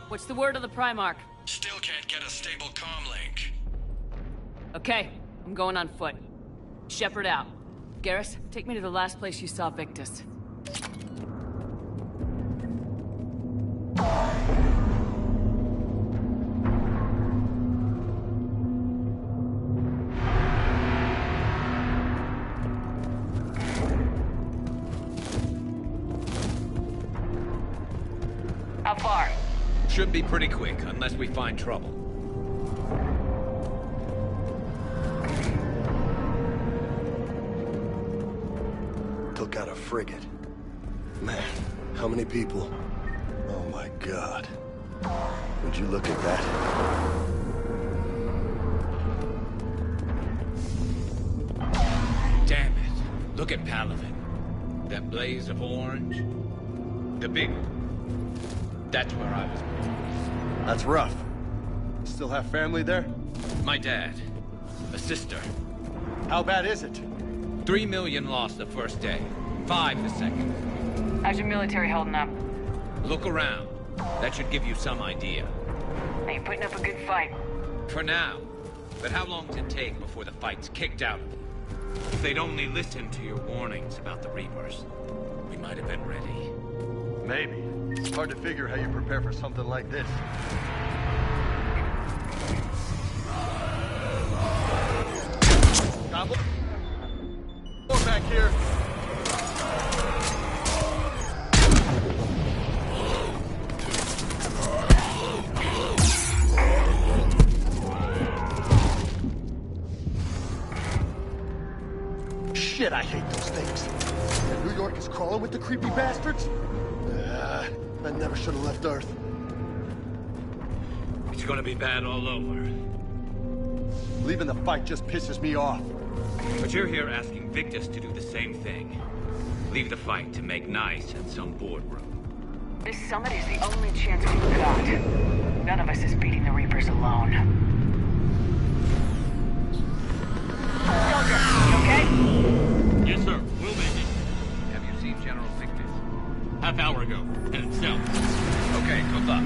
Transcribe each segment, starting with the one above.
What's the word on the Primarch? Still can't get a stable comm link. Okay, I'm going on foot. Shepard out. Garrus, take me to the last place you saw Victus. How far? Should be pretty quick, unless we find trouble. Took out a frigate. Man, how many people? Oh my God. Would you look at that? Damn it. Look at Palaven. That blaze of orange. The big... That's where I was born. That's rough. Still have family there? My dad. A sister. How bad is it? 3 million lost the first day. 5 the second. How's your military holding up? Look around. That should give you some idea. Hey, you're putting up a good fight. For now. But how long does it take before the fight's kicked out? If they'd only listened to your warnings about the Reapers, we might have been ready. Maybe. It's hard to figure how you prepare for something like this. Gobble. More back here. Shit, I hate those things. And New York is crawling with the creepy bastards? I never should have left Earth. It's gonna be bad all over. Leaving the fight just pisses me off. But you're here asking Victus to do the same thing. Leave the fight to make nice at some boardroom. This summit is the only chance we've got. None of us is beating the Reapers alone. half hour ago. Headed south. Okay, good luck.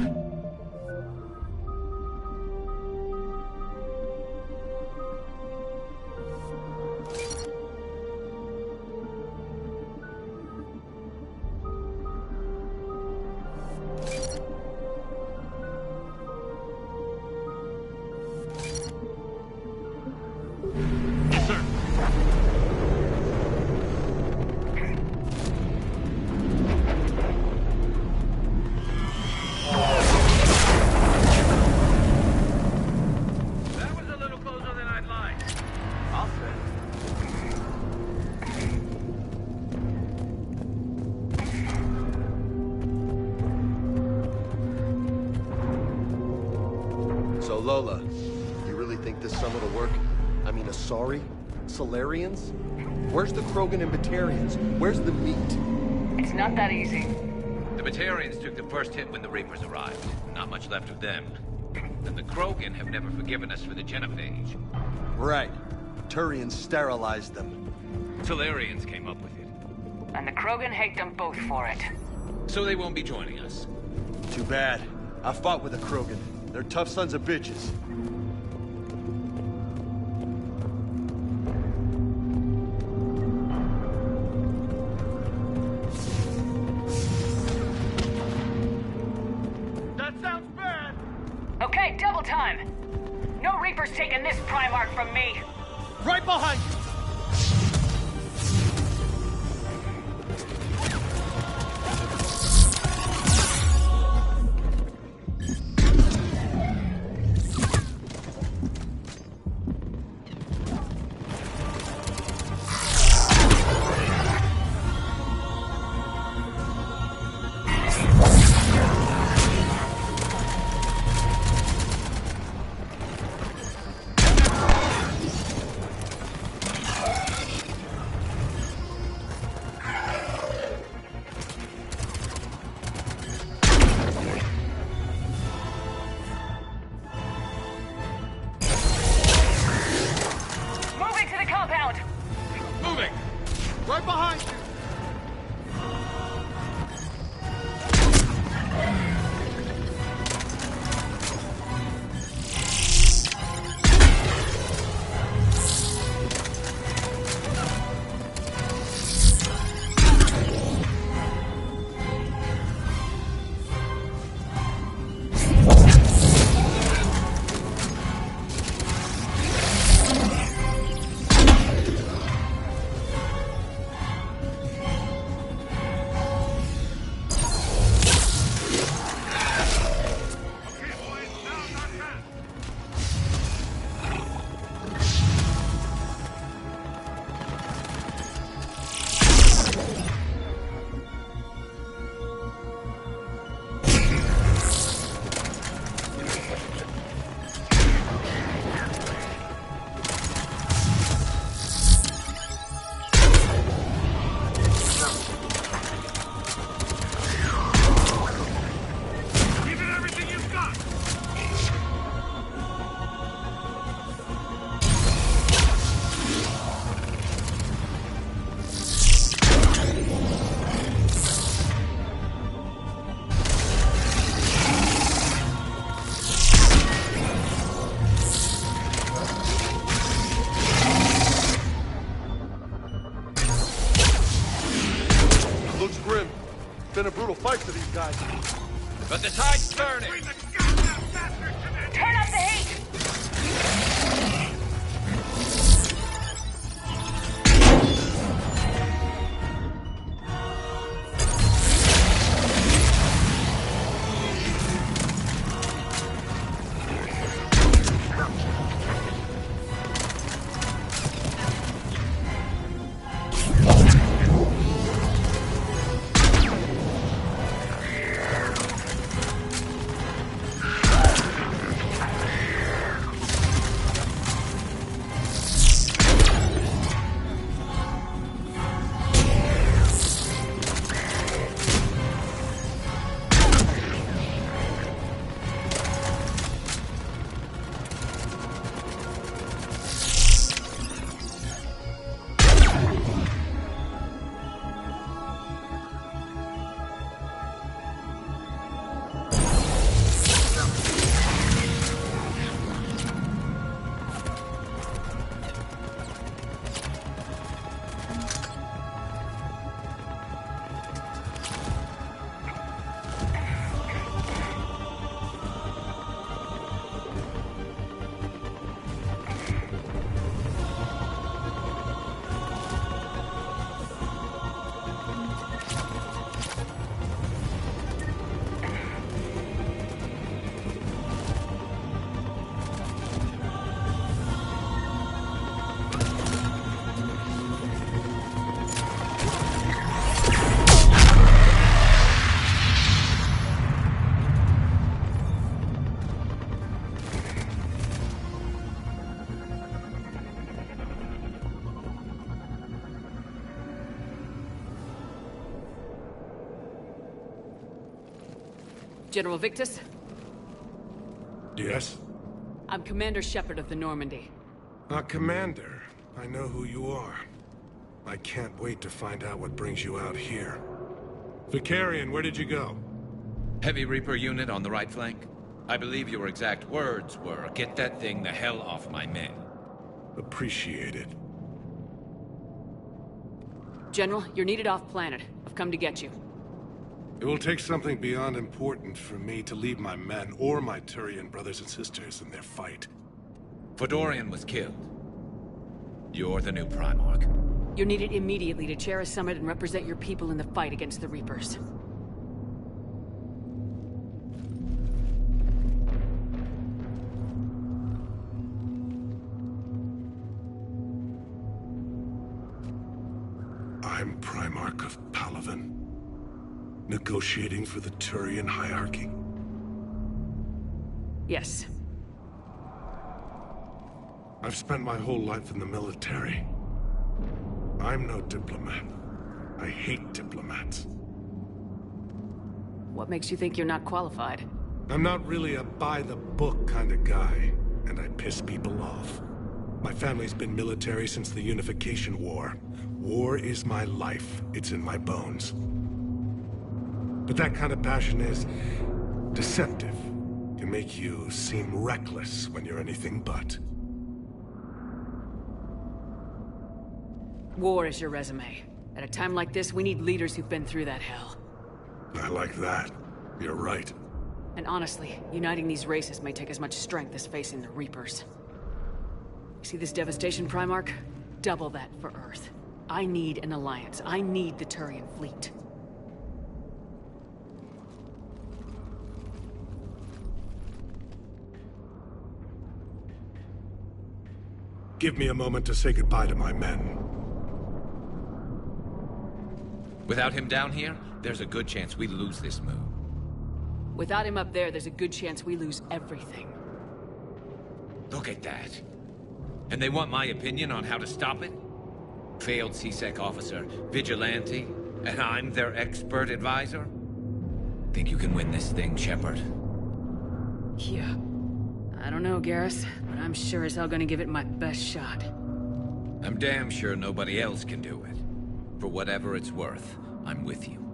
Yes, sir. That was a little closer than I'd like. I'll So Lola, you really think this summit will work? I mean, Asari? Solarians? Where's the Krogan and Batarians? Where's the meat? It's not that easy. The Batarians took the first hit when the Reapers arrived. Not much left of them. And the Krogan have never forgiven us for the genophage. Right. Turians sterilized them. Solarians came up with it. And the Krogan hate them both for it. So they won't be joining us. Too bad. I fought with the Krogan. They're tough sons of bitches. That sounds bad! Okay, double time! No Reaper's taking this Primarch from me! Right behind you! Moving to the compound! Moving! Right behind you! Looks grim. Been a brutal fight for these guys. But the tide's turning! Turn up the heat! General Victus? Yes? I'm Commander Shepard of the Normandy. Commander, I know who you are. I can't wait to find out what brings you out here. Vicarian, where did you go? Heavy Reaper unit on the right flank. I believe your exact words were, "Get that thing the hell off my men." Appreciated. General, you're needed off-planet. I've come to get you. It will take something beyond important for me to leave my men or my Turian brothers and sisters in their fight. Fedorian was killed. You're the new Primarch. You're needed immediately to chair a summit and represent your people in the fight against the Reapers. I'm Primarch of Palaven, negotiating for the Turian hierarchy. Yes. I've spent my whole life in the military. I'm no diplomat. I hate diplomats. What makes you think you're not qualified? I'm not really a by-the-book kind of guy, and I piss people off. My family's been military since the Unification War. War is my life. It's in my bones. But that kind of passion is deceptive. Can make you seem reckless when you're anything but. War is your resume. At a time like this, we need leaders who've been through that hell. I like that. You're right. And honestly, uniting these races may take as much strength as facing the Reapers. See this devastation, Primarch? Double that for Earth. I need an alliance. I need the Turian fleet. Give me a moment to say goodbye to my men. Without him down here, there's a good chance we lose this move. Without him up there, there's a good chance we lose everything. Look at that. And they want my opinion on how to stop it? Failed C-Sec officer, vigilante, and I'm their expert advisor? Think you can win this thing, Shepard? Yeah. I don't know, Garrus, but I'm sure as hell gonna give it my best shot. I'm damn sure nobody else can do it. For whatever it's worth, I'm with you.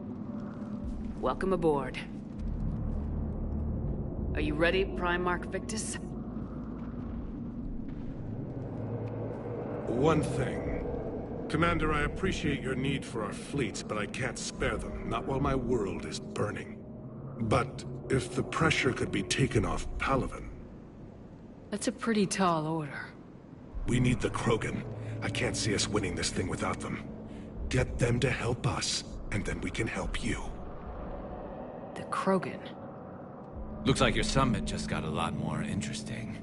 Welcome aboard. Are you ready, Primarch Victus? One thing. Commander, I appreciate your need for our fleets, but I can't spare them, not while my world is burning. But if the pressure could be taken off Palaven... That's a pretty tall order. We need the Krogan. I can't see us winning this thing without them. Get them to help us, and then we can help you. The Krogan? Looks like your summit just got a lot more interesting.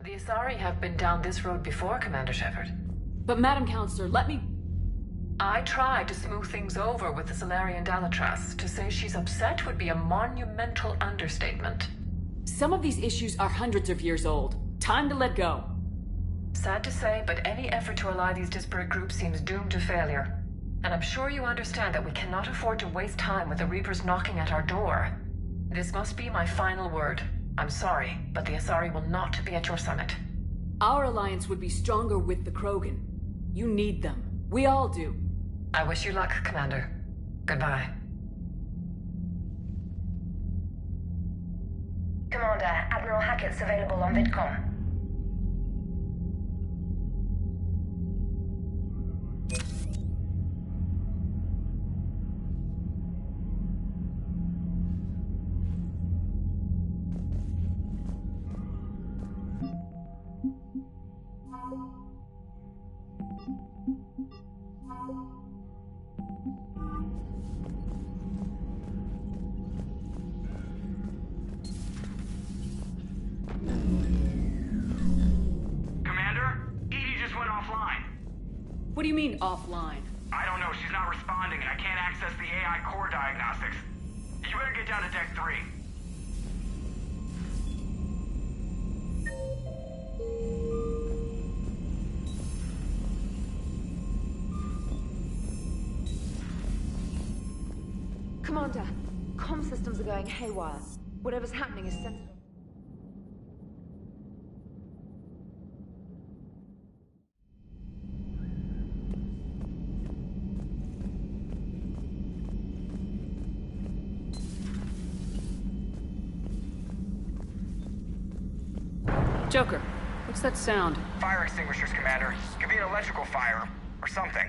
The Asari have been down this road before, Commander Shepard. But Madam Counselor, let me... I tried to smooth things over with the Salarian Dalatras. To say she's upset would be a monumental understatement. Some of these issues are hundreds of years old. Time to let go. Sad to say, but any effort to ally these disparate groups seems doomed to failure. And I'm sure you understand that we cannot afford to waste time with the Reapers knocking at our door. This must be my final word. I'm sorry, but the Asari will not be at your summit. Our alliance would be stronger with the Krogan. You need them. We all do. I wish you luck, Commander. Goodbye. Commander, Admiral Hackett's available on VidCom. What do you mean, offline? I don't know. She's not responding, and I can't access the AI core diagnostics. You better get down to deck 3. Commander, comm systems are going haywire. Whatever's happening is sensitive. Joker, what's that sound? Fire extinguishers, Commander. Could be an electrical fire, or something.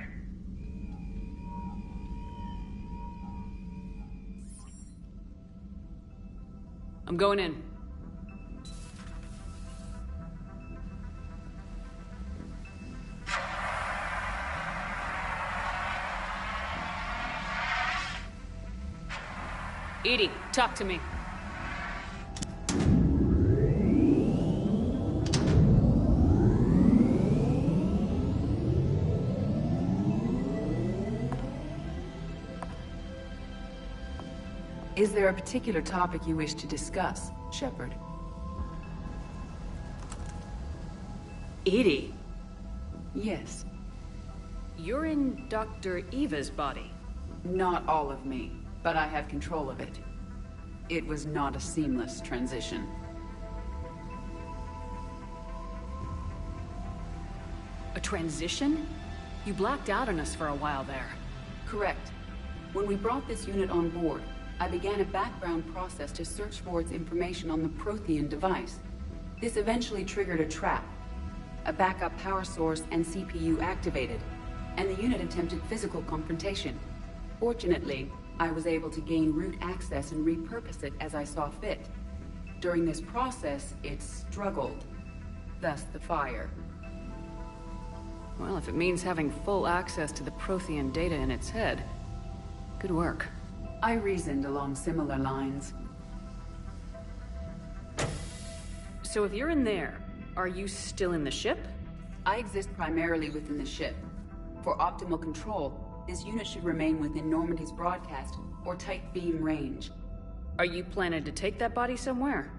I'm going in. Edie, talk to me. Is there a particular topic you wish to discuss, Shepard? Edie, Yes. you're in Dr. Eva's body. Not all of me, but I have control of it. It was not a seamless transition. A transition? You blacked out on us for a while there. Correct. When we brought this unit on board, I began a background process to search for its information on the Prothean device. This eventually triggered a trap. A backup power source and CPU activated, and the unit attempted physical confrontation. Fortunately, I was able to gain root access and repurpose it as I saw fit. During this process, it struggled. Thus the fire. Well, if it means having full access to the Prothean data in its head, good work. I reasoned along similar lines. So if you're in there, are you still in the ship? I exist primarily within the ship. For optimal control, this unit should remain within Normandy's broadcast or tight beam range. Are you planning to take that body somewhere?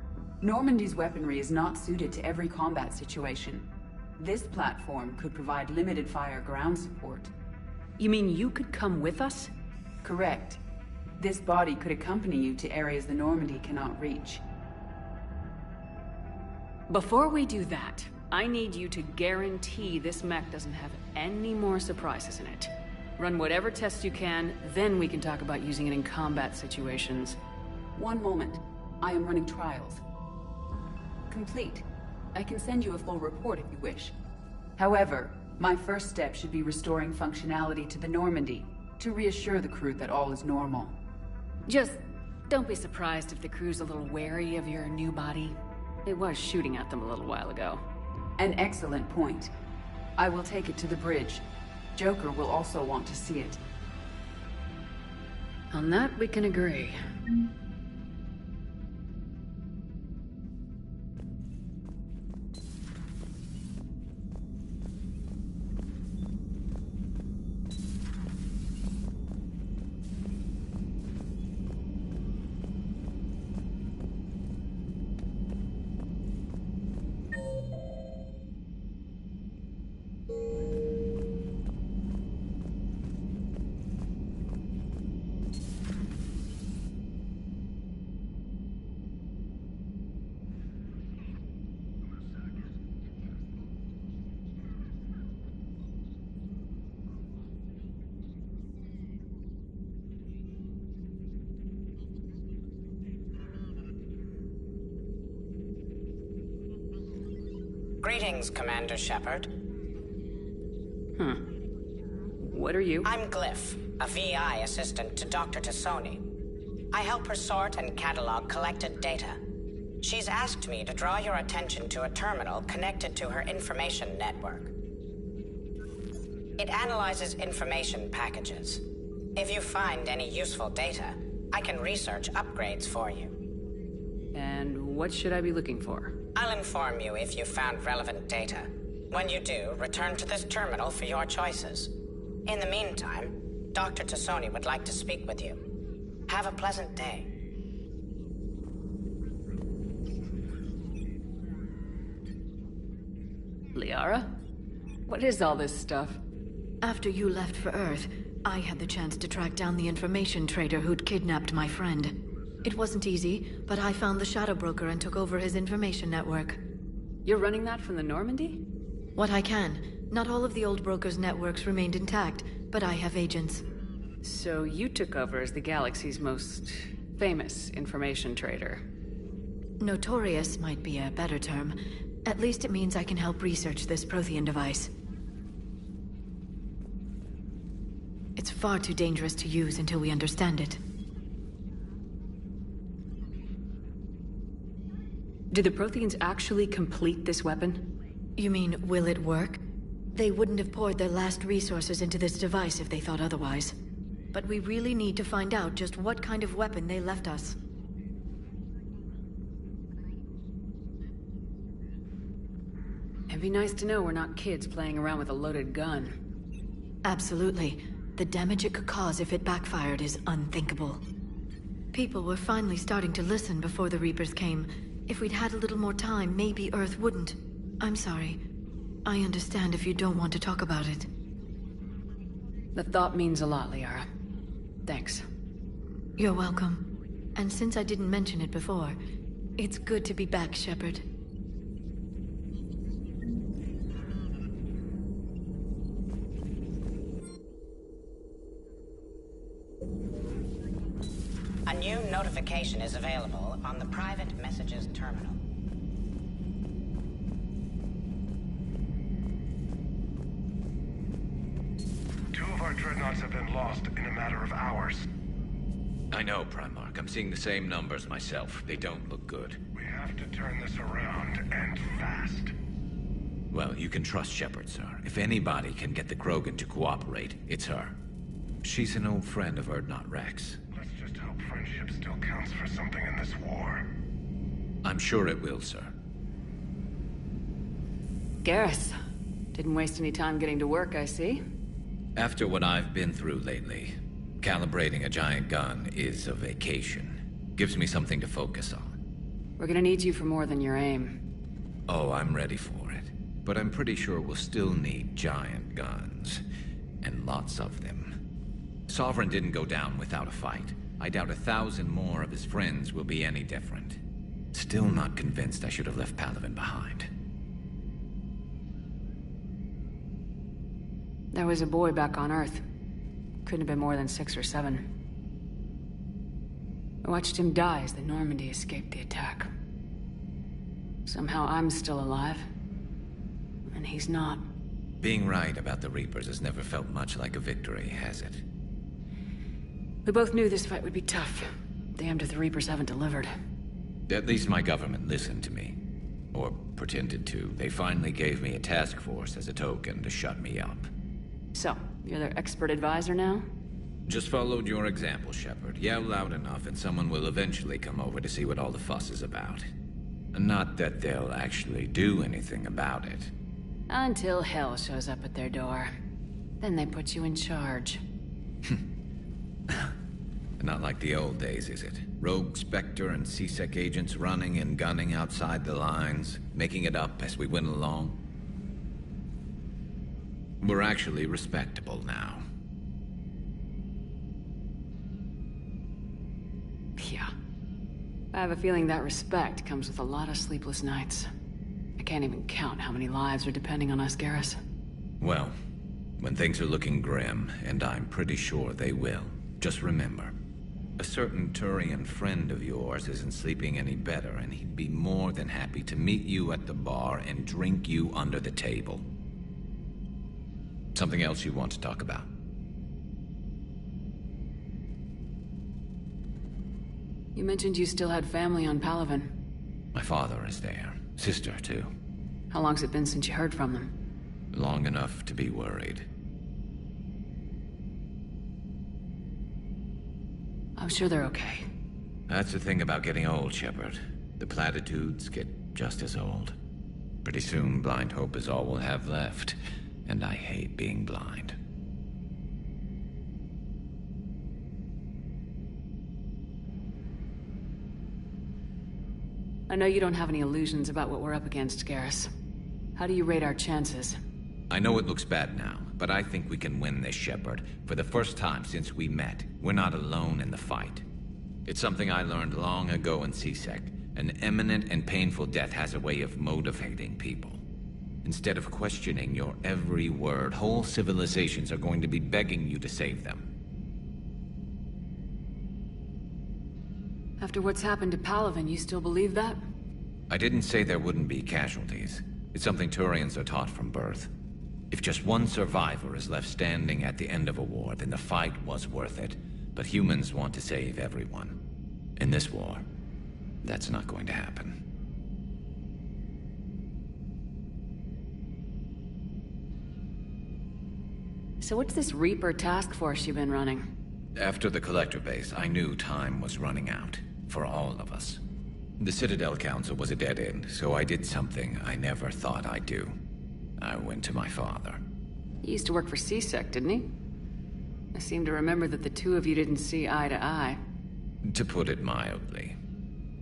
Normandy's weaponry is not suited to every combat situation. This platform could provide limited fire ground support. You mean you could come with us? Correct. This body could accompany you to areas the Normandy cannot reach. Before we do that, I need you to guarantee this mech doesn't have any more surprises in it. Run whatever tests you can, then we can talk about using it in combat situations. One moment. I am running trials. Complete. I can send you a full report if you wish. However, my first step should be restoring functionality to the Normandy, to reassure the crew that all is normal. Just don't be surprised if the crew's a little wary of your new body. It was shooting at them a little while ago. An excellent point. I will take it to the bridge. Joker will also want to see it. On that, we can agree. Greetings, Commander Shepard. What are you? I'm Glyph, a VI assistant to Dr. Tassoni. I help her sort and catalog collected data. She's asked me to draw your attention to a terminal connected to her information network. It analyzes information packages. If you find any useful data, I can research upgrades for you. And what should I be looking for? I'll inform you if you found relevant data. When you do, return to this terminal for your choices. In the meantime, Dr. Tassoni would like to speak with you. Have a pleasant day. Liara? What is all this stuff? After you left for Earth, I had the chance to track down the information trader who'd kidnapped my friend. It wasn't easy, but I found the Shadow Broker and took over his information network. You're running that from the Normandy? What I can. Not all of the old broker's networks remained intact, but I have agents. So you took over as the galaxy's most famous information trader. Notorious might be a better term. At least it means I can help research this Prothean device. It's far too dangerous to use until we understand it. Did the Protheans actually complete this weapon? You mean, will it work? They wouldn't have poured their last resources into this device if they thought otherwise. But we really need to find out just what kind of weapon they left us. It'd be nice to know we're not kids playing around with a loaded gun. Absolutely. The damage it could cause if it backfired is unthinkable. People were finally starting to listen before the Reapers came. If we'd had a little more time, maybe Earth wouldn't. I'm sorry. I understand if you don't want to talk about it. The thought means a lot, Liara. Thanks. You're welcome. And since I didn't mention it before, it's good to be back, Shepard. A new notification is available on the private messages terminal. Two of our dreadnoughts have been lost in a matter of hours. I know, Primarch. I'm seeing the same numbers myself. They don't look good. We have to turn this around, and fast. Well, you can trust Shepard, sir. If anybody can get the Krogan to cooperate, it's her. She's an old friend of Urdnot Rex. Let's just hope friendship still counts for something in this war. I'm sure it will, sir. Garrus. Didn't waste any time getting to work, I see. After what I've been through lately, calibrating a giant gun is a vacation. Gives me something to focus on. We're gonna need you for more than your aim. Oh, I'm ready for it. But I'm pretty sure we'll still need giant guns. And lots of them. Sovereign didn't go down without a fight. I doubt 1,000 more of his friends will be any different. Still not convinced I should have left Palaven behind. There was a boy back on Earth. Couldn't have been more than 6 or 7. I watched him die as the Normandy escaped the attack. Somehow I'm still alive. And he's not. Being right about the Reapers has never felt much like a victory, has it? We both knew this fight would be tough. Damned if the Reapers haven't delivered. At least my government listened to me. Or pretended to. They finally gave me a task force as a token to shut me up. So, you're their expert advisor now? Just followed your example, Shepard. Yell loud enough and someone will eventually come over to see what all the fuss is about. Not that they'll actually do anything about it. Until hell shows up at their door. Then they put you in charge. Not like the old days, is it? Rogue Spectre and C-Sec agents running and gunning outside the lines, making it up as we went along. We're actually respectable now. Yeah. I have a feeling that respect comes with a lot of sleepless nights. I can't even count how many lives are depending on us, Garrus. Well, when things are looking grim, and I'm pretty sure they will, just remember, a certain Turian friend of yours isn't sleeping any better, and he'd be more than happy to meet you at the bar and drink you under the table. Something else you want to talk about? You mentioned you still had family on Palaven. My father is there. Sister, too. How long's it been since you heard from them? Long enough to be worried. I'm sure they're okay. That's the thing about getting old, Shepard. The platitudes get just as old. Pretty soon, blind hope is all we'll have left. And I hate being blind. I know you don't have any illusions about what we're up against, Garrus. How do you rate our chances? I know it looks bad now, but I think we can win this, Shepard. For the first time since we met, we're not alone in the fight. It's something I learned long ago in C-Sec. An imminent and painful death has a way of motivating people. Instead of questioning your every word, whole civilizations are going to be begging you to save them. After what's happened to Palaven, you still believe that? I didn't say there wouldn't be casualties. It's something Turians are taught from birth. If just one survivor is left standing at the end of a war, then the fight was worth it. But humans want to save everyone. In this war, that's not going to happen. So what's this Reaper task force you've been running? After the Collector base, I knew time was running out. For all of us. The Citadel Council was a dead end, so I did something I never thought I'd do. I went to my father. He used to work for C-Sec, didn't he? I seem to remember that the two of you didn't see eye to eye. To put it mildly.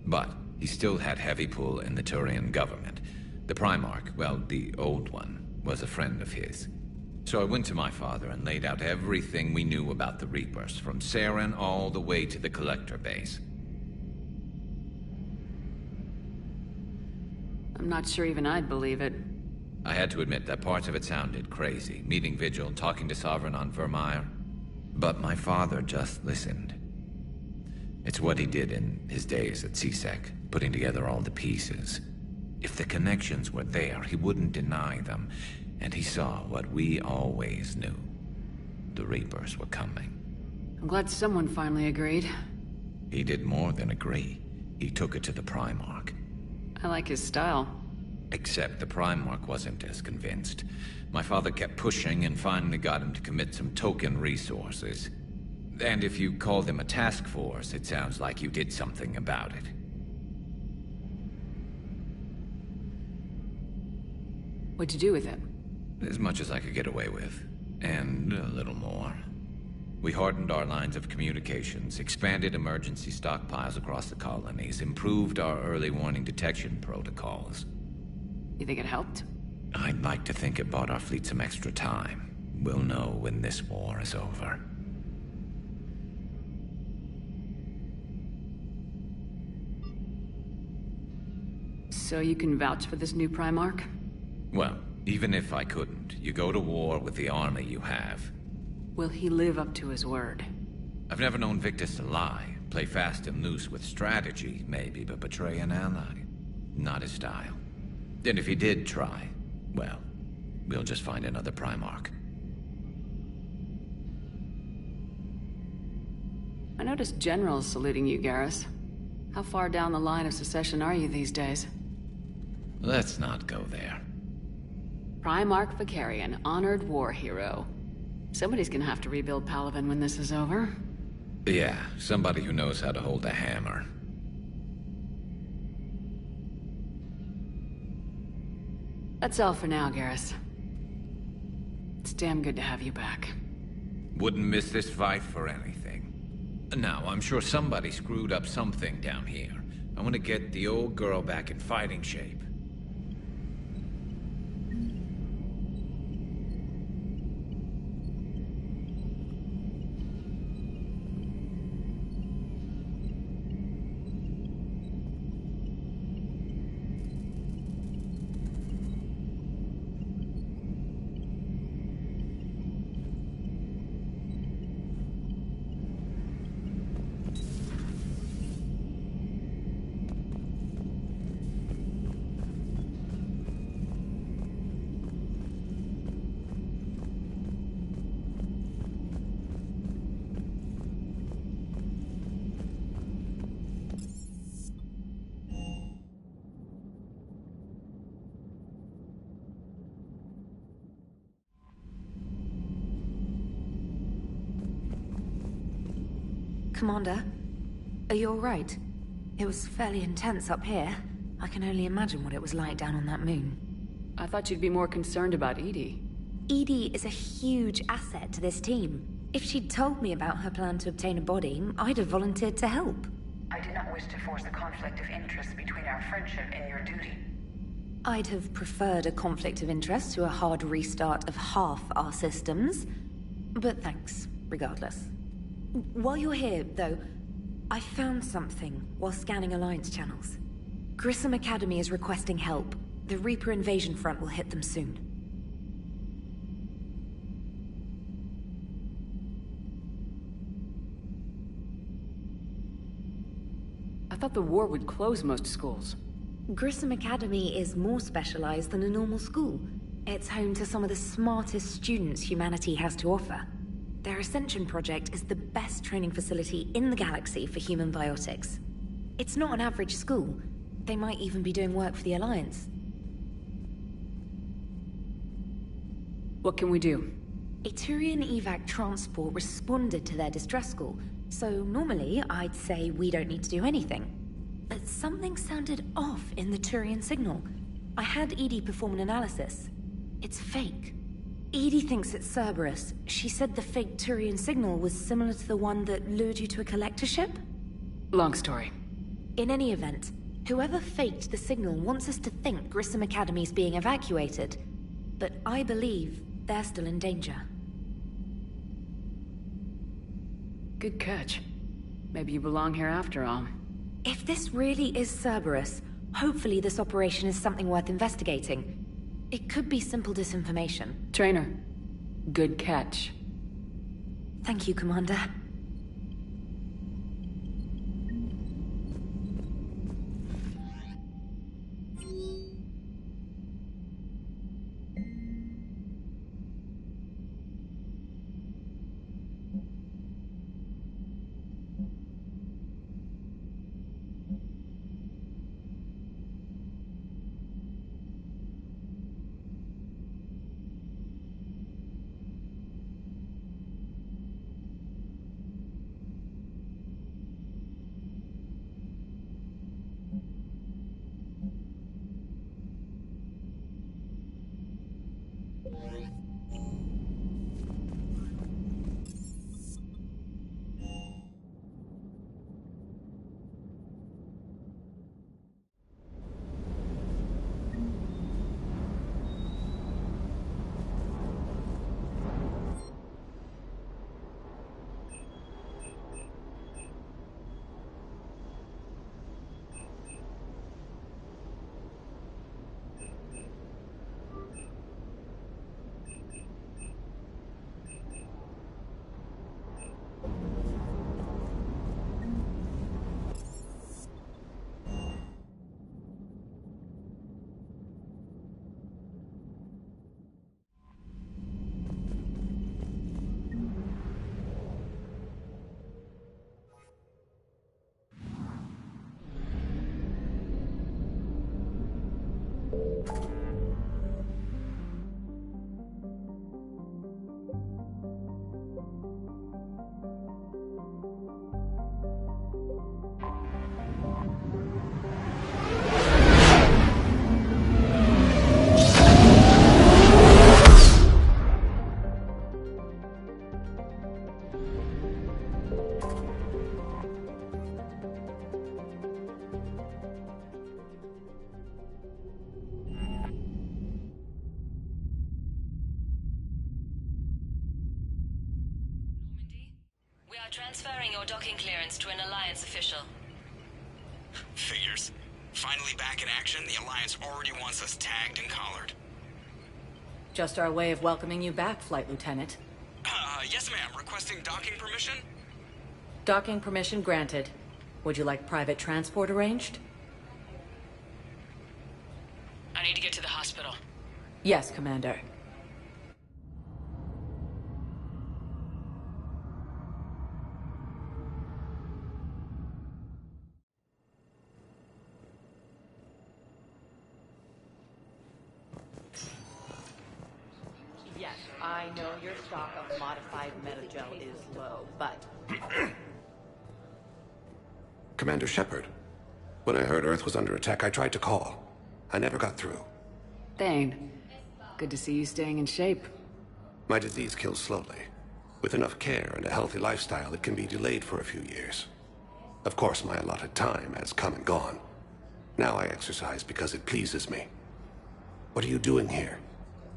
But he still had heavy pull in the Turian government. The Primarch, well, the old one, was a friend of his. So I went to my father and laid out everything we knew about the Reapers, from Saren all the way to the Collector base. I'm not sure even I'd believe it. I had to admit that parts of it sounded crazy, meeting Vigil, talking to Sovereign on Vermeer. But my father just listened. It's what he did in his days at C-Sec, putting together all the pieces. If the connections were there, he wouldn't deny them. And he saw what we always knew. The Reapers were coming. I'm glad someone finally agreed. He did more than agree. He took it to the Primarch. I like his style. Except the Primarch wasn't as convinced. My father kept pushing and finally got him to commit some token resources. And if you call them a task force, it sounds like you did something about it. What'd you do with it? As much as I could get away with. And a little more. We hardened our lines of communications, expanded emergency stockpiles across the colonies, improved our early warning detection protocols. You think it helped? I'd like to think it bought our fleet some extra time. We'll know when this war is over. So you can vouch for this new Primarch? Well, even if I couldn't, you go to war with the army you have. Will he live up to his word? I've never known Victus to lie. Play fast and loose with strategy, maybe, but betray an ally. Not his style. And if he did try, well, we'll just find another Primarch. I noticed generals saluting you, Garrus. How far down the line of secession are you these days? Let's not go there. Primarch Vicarian, honored war hero. Somebody's gonna have to rebuild Palaven when this is over. Yeah, somebody who knows how to hold a hammer. That's all for now, Garrus. It's damn good to have you back. Wouldn't miss this fight for anything. Now, I'm sure somebody screwed up something down here. I want to get the old girl back in fighting shape. Commander, are you alright? It was fairly intense up here. I can only imagine what it was like down on that moon. I thought you'd be more concerned about Edie. Edie is a huge asset to this team. If she'd told me about her plan to obtain a body, I'd have volunteered to help. I do not wish to force a conflict of interest between our friendship and your duty. I'd have preferred a conflict of interest to a hard restart of half our systems. But thanks, regardless. While you're here, though, I found something while scanning Alliance channels. Grissom Academy is requesting help. The Reaper invasion front will hit them soon. I thought the war would close most schools. Grissom Academy is more specialized than a normal school. It's home to some of the smartest students humanity has to offer. Their Ascension project is the best training facility in the galaxy for human biotics. It's not an average school. They might even be doing work for the Alliance. What can we do? A Turian evac transport responded to their distress call, so normally I'd say we don't need to do anything. But something sounded off in the Turian signal. I had Edie perform an analysis. It's fake. Edie thinks it's Cerberus. She said the fake Turian signal was similar to the one that lured you to a collector ship? Long story. In any event, whoever faked the signal wants us to think Grissom Academy's being evacuated. But I believe they're still in danger. Good catch. Maybe you belong here after all. If this really is Cerberus, hopefully this operation is something worth investigating. It could be simple disinformation. Trainer, good catch. Thank you, Commander. Transferring your docking clearance to an Alliance official. Figures. Finally back in action, the Alliance already wants us tagged and collared. Just our way of welcoming you back, Flight Lieutenant. Yes ma'am. Requesting docking permission? Docking permission granted. Would you like private transport arranged? I need to get to the hospital. Yes, Commander. Yes, I know your stock of modified metagel is low, but... Commander Shepard, when I heard Earth was under attack, I tried to call. I never got through. Thane, good to see you staying in shape. My disease kills slowly. With enough care and a healthy lifestyle, it can be delayed for a few years. Of course, my allotted time has come and gone. Now I exercise because it pleases me. What are you doing here?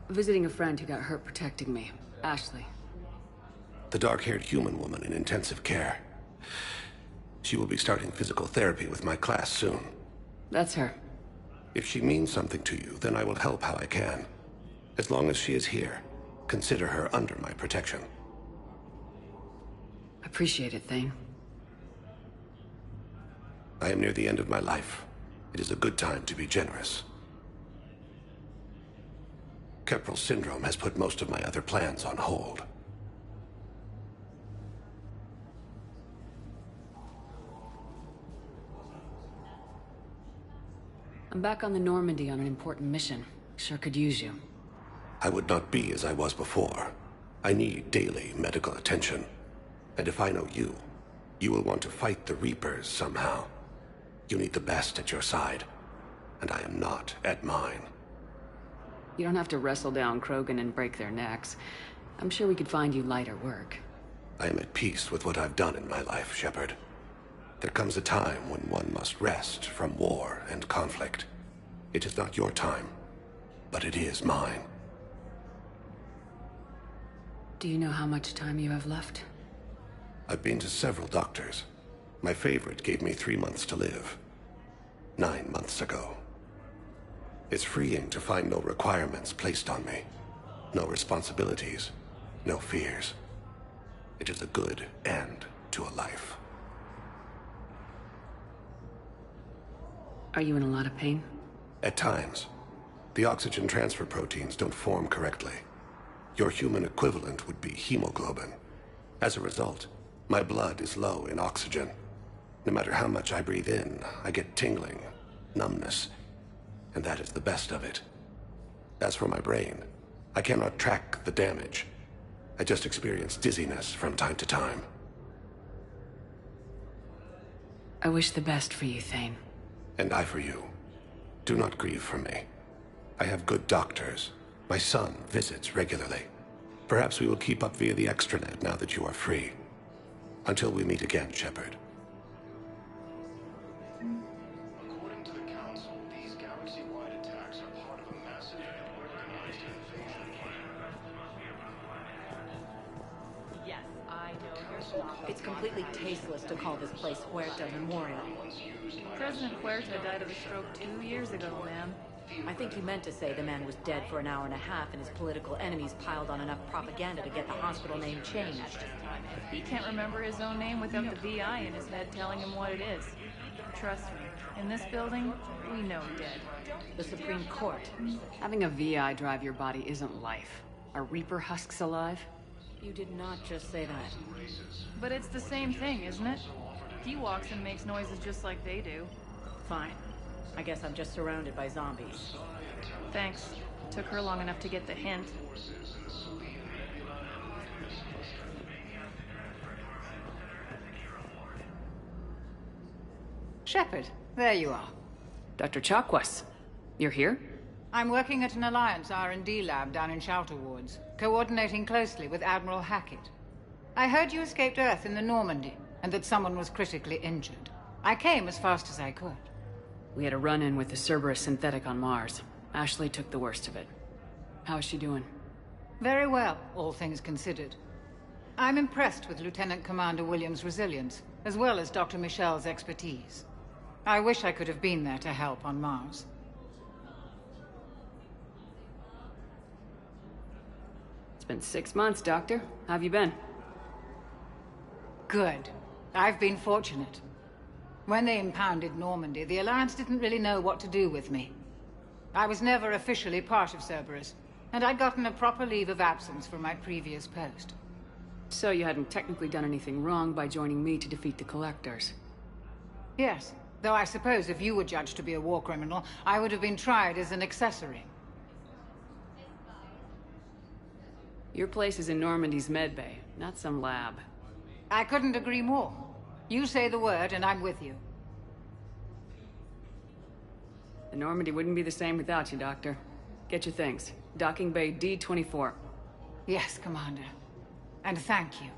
Visiting a friend who got hurt protecting me. Ashley. The dark-haired human woman in intensive care. She will be starting physical therapy with my class soon. That's her. If she means something to you, then I will help how I can. As long as she is here, consider her under my protection. Appreciate it, Thane. I am near the end of my life. It is a good time to be generous. Keppel syndrome has put most of my other plans on hold. I'm back on the Normandy on an important mission. Sure could use you. I would not be as I was before. I need daily medical attention. And if I know you, you will want to fight the Reapers somehow. You need the best at your side, and I am not at mine. You don't have to wrestle down Krogan and break their necks. I'm sure we could find you lighter work. I am at peace with what I've done in my life, Shepard. There comes a time when one must rest from war and conflict. It is not your time, but it is mine. Do you know how much time you have left? I've been to several doctors. My favorite gave me 3 months to live. 9 months ago. It's freeing to find no requirements placed on me. No responsibilities. No fears. It is a good end to a life. Are you in a lot of pain? At times. The oxygen transfer proteins don't form correctly. Your human equivalent would be hemoglobin. As a result, my blood is low in oxygen. No matter how much I breathe in, I get tingling, numbness, and that is the best of it. As for my brain, I cannot track the damage. I just experience dizziness from time to time. I wish the best for you, Thane. And I for you. Do not grieve for me. I have good doctors. My son visits regularly. Perhaps we will keep up via the extranet now that you are free. Until we meet again, Shepard. According to the Council, these galaxy-wide attacks are part of a massive and organized invasion plan. Yes, I know your stuff. It's completely tasteless to call this place Huerta Memorial. President Huerta died of a stroke 2 years ago, ma'am. I think he meant to say the man was dead for an hour and a half and his political enemies piled on enough propaganda to get the hospital name changed. He can't remember his own name without the VI in his head telling him what it is. Trust me, in this building, we know dead. The Supreme Court. Having a VI drive your body isn't life. Are Reaper husks alive? You did not just say that. But it's the same thing, isn't it? He walks and makes noises just like they do. Fine. I guess I'm just surrounded by zombies. Thanks. Took her long enough to get the hint. Shepard, there you are. Dr. Chakwas, you're here? I'm working at an Alliance R&D lab down in Shelter Wards, coordinating closely with Admiral Hackett. I heard you escaped Earth in the Normandy, and that someone was critically injured. I came as fast as I could. We had a run-in with the Cerberus synthetic on Mars. Ashley took the worst of it. How is she doing? Very well, all things considered. I'm impressed with Lieutenant Commander Williams' resilience, as well as Dr. Michel's expertise. I wish I could have been there to help on Mars. It's been 6 months, Doctor. How have you been? Good. I've been fortunate. When they impounded Normandy, the Alliance didn't really know what to do with me. I was never officially part of Cerberus, and I'd gotten a proper leave of absence from my previous post. So you hadn't technically done anything wrong by joining me to defeat the Collectors? Yes, though I suppose if you were judged to be a war criminal, I would have been tried as an accessory. Your place is in Normandy's medbay, not some lab. I couldn't agree more. You say the word, and I'm with you. The Normandy wouldn't be the same without you, Doctor. Get your things. Docking Bay D-24. Yes, Commander. And thank you.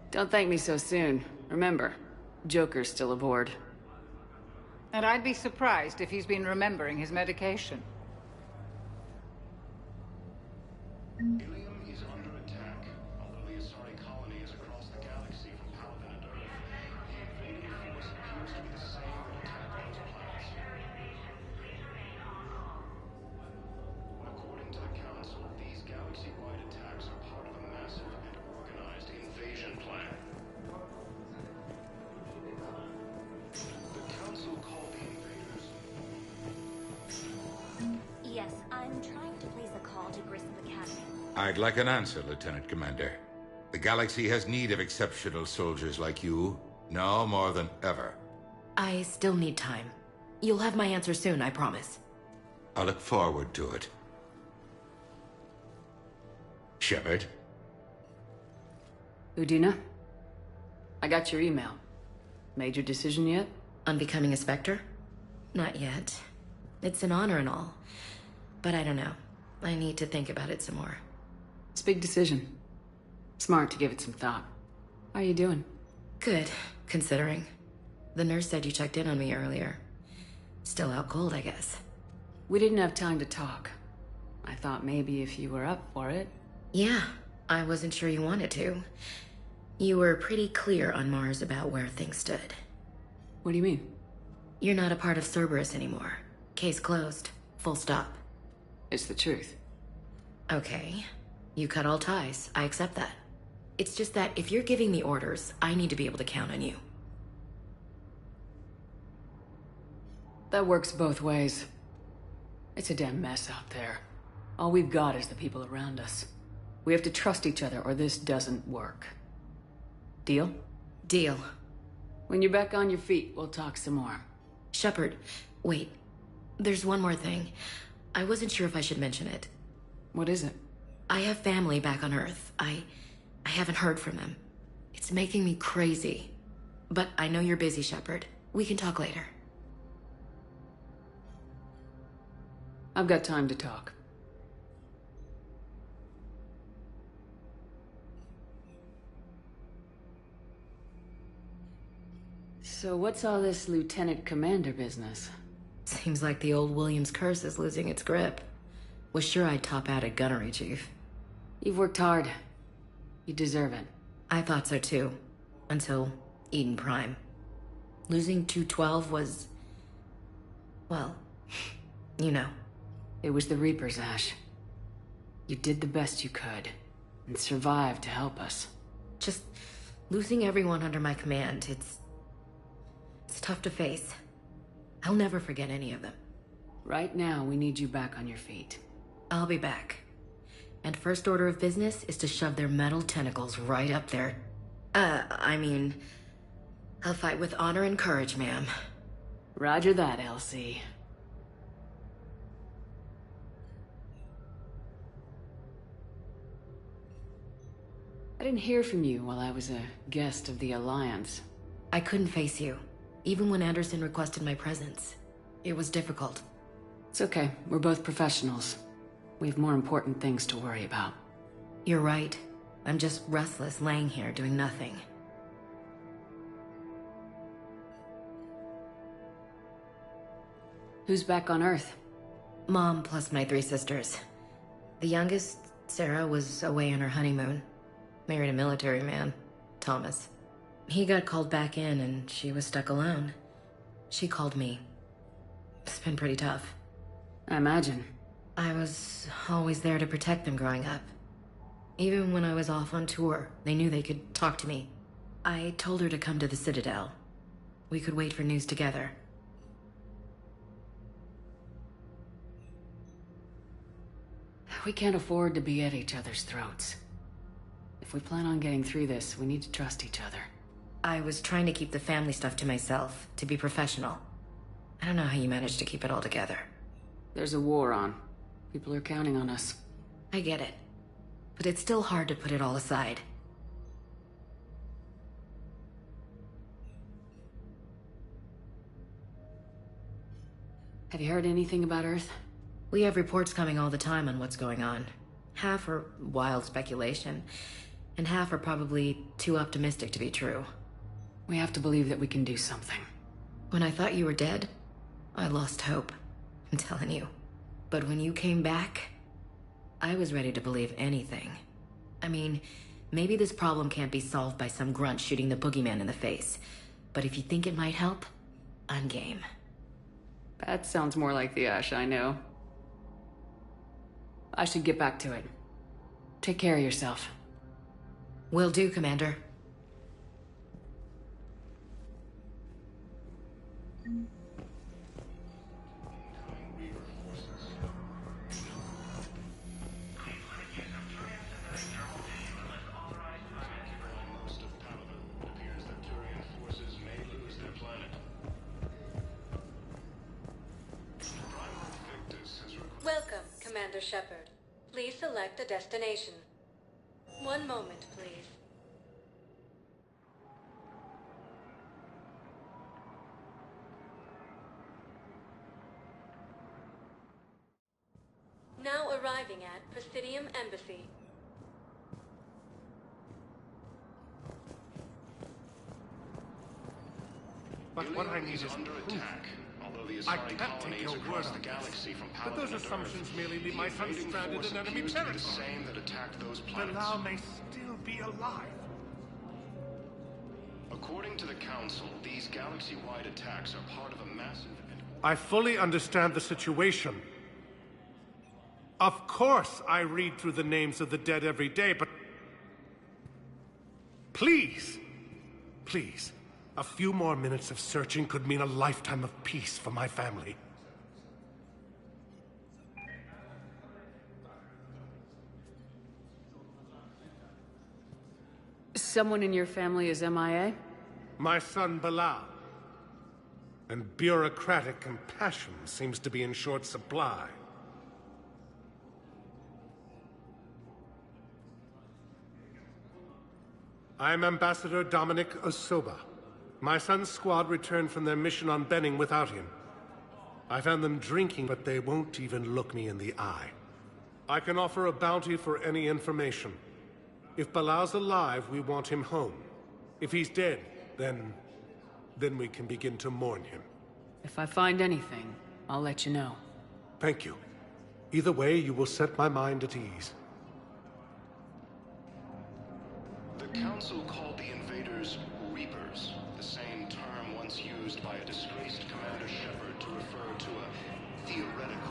Don't thank me so soon. Remember, Joker's still aboard. And I'd be surprised if he's been remembering his medication. Ilium is under attack. Although the Asari colony is across the galaxy from Paladin and Earth, the invading force appears to be the same that attacked those planets. According to the Council, these galaxy-wide attacks are part of a massive and organized invasion plan. The Council called the invaders. Yes, I'm trying to place a call to Grissom Academy. I'd like an answer, Lieutenant Commander. The galaxy has need of exceptional soldiers like you, now more than ever. I still need time. You'll have my answer soon, I promise. I look forward to it. Shepard? Udina? I got your email. Made your decision yet? On becoming a Spectre? Not yet. It's an honor and all. But I don't know. I need to think about it some more. It's a big decision. Smart to give it some thought. How are you doing? Good, considering. The nurse said you checked in on me earlier. Still out cold, I guess. We didn't have time to talk. I thought maybe if you were up for it. Yeah, I wasn't sure you wanted to. You were pretty clear on Mars about where things stood. What do you mean? You're not a part of Cerberus anymore. Case closed. Full stop. It's the truth. Okay. You cut all ties. I accept that. It's just that if you're giving me orders, I need to be able to count on you. That works both ways. It's a damn mess out there. All we've got is the people around us. We have to trust each other or this doesn't work. Deal? Deal. When you're back on your feet, we'll talk some more. Shepard, wait. There's one more thing. I wasn't sure if I should mention it. What is it? I have family back on Earth. I haven't heard from them. It's making me crazy. But I know you're busy, Shepard. We can talk later. I've got time to talk. So what's all this Lieutenant Commander business? Seems like the old Williams curse is losing its grip. Was sure I'd top out at gunnery, Chief. You've worked hard. You deserve it. I thought so too. Until Eden Prime. Losing 212 was... well, you know. It was the Reapers, Ash. You did the best you could, and survived to help us. Just losing everyone under my command, it's tough to face. I'll never forget any of them. Right now, we need you back on your feet. I'll be back. And first order of business is to shove their metal tentacles right up there. I'll fight with honor and courage, ma'am. Roger that, Elsie. I didn't hear from you while I was a guest of the Alliance. I couldn't face you, even when Anderson requested my presence. It was difficult. It's okay. We're both professionals. We have more important things to worry about. You're right. I'm just restless, laying here, doing nothing. Who's back on Earth? Mom plus my 3 sisters. The youngest, Sarah, was away on her honeymoon. Married a military man, Thomas. He got called back in and she was stuck alone. She called me. It's been pretty tough. I imagine. I was always there to protect them growing up. Even when I was off on tour, they knew they could talk to me. I told her to come to the Citadel. We could wait for news together. We can't afford to be at each other's throats. If we plan on getting through this, we need to trust each other. I was trying to keep the family stuff to myself, to be professional. I don't know how you managed to keep it all together. There's a war on. People are counting on us. I get it. But it's still hard to put it all aside. Have you heard anything about Earth? We have reports coming all the time on what's going on. Half are wild speculation, and half are probably too optimistic to be true. We have to believe that we can do something. When I thought you were dead, I lost hope. I'm telling you. But when you came back, I was ready to believe anything. I mean, maybe this problem can't be solved by some grunt shooting the boogeyman in the face. But if you think it might help, I'm game. That sounds more like the Ash I know. I should get back to it. Take care of yourself. Will do, Commander. Welcome, Commander Shepard. Please select a destination. One moment, please. Now arriving at Presidium Embassy. But what I need is under proof. attack. Although the I Asari can't colony take is your word across on the this. galaxy from But those Paladin and assumptions Earth. merely leave my son invading stranded force in enemy appears to be territory. the same that attacked those planets. Bilal may still be alive. According to the Council, these galaxy-wide attacks are part of a massive and... I fully understand the situation. Of course I read through the names of the dead every day, but... Please! Please. A few more minutes of searching could mean a lifetime of peace for my family. Someone in your family is MIA? My son Bilal. And bureaucratic compassion seems to be in short supply. I'm Ambassador Dominic Osoba. My son's squad returned from their mission on Benning without him. I found them drinking, but they won't even look me in the eye. I can offer a bounty for any information. If Bilal's alive, we want him home. If he's dead, then we can begin to mourn him. If I find anything, I'll let you know. Thank you. Either way, you will set my mind at ease. The Council called the invaders Reapers, the same term once used by a disgraced Commander Shepard to refer to a theoretical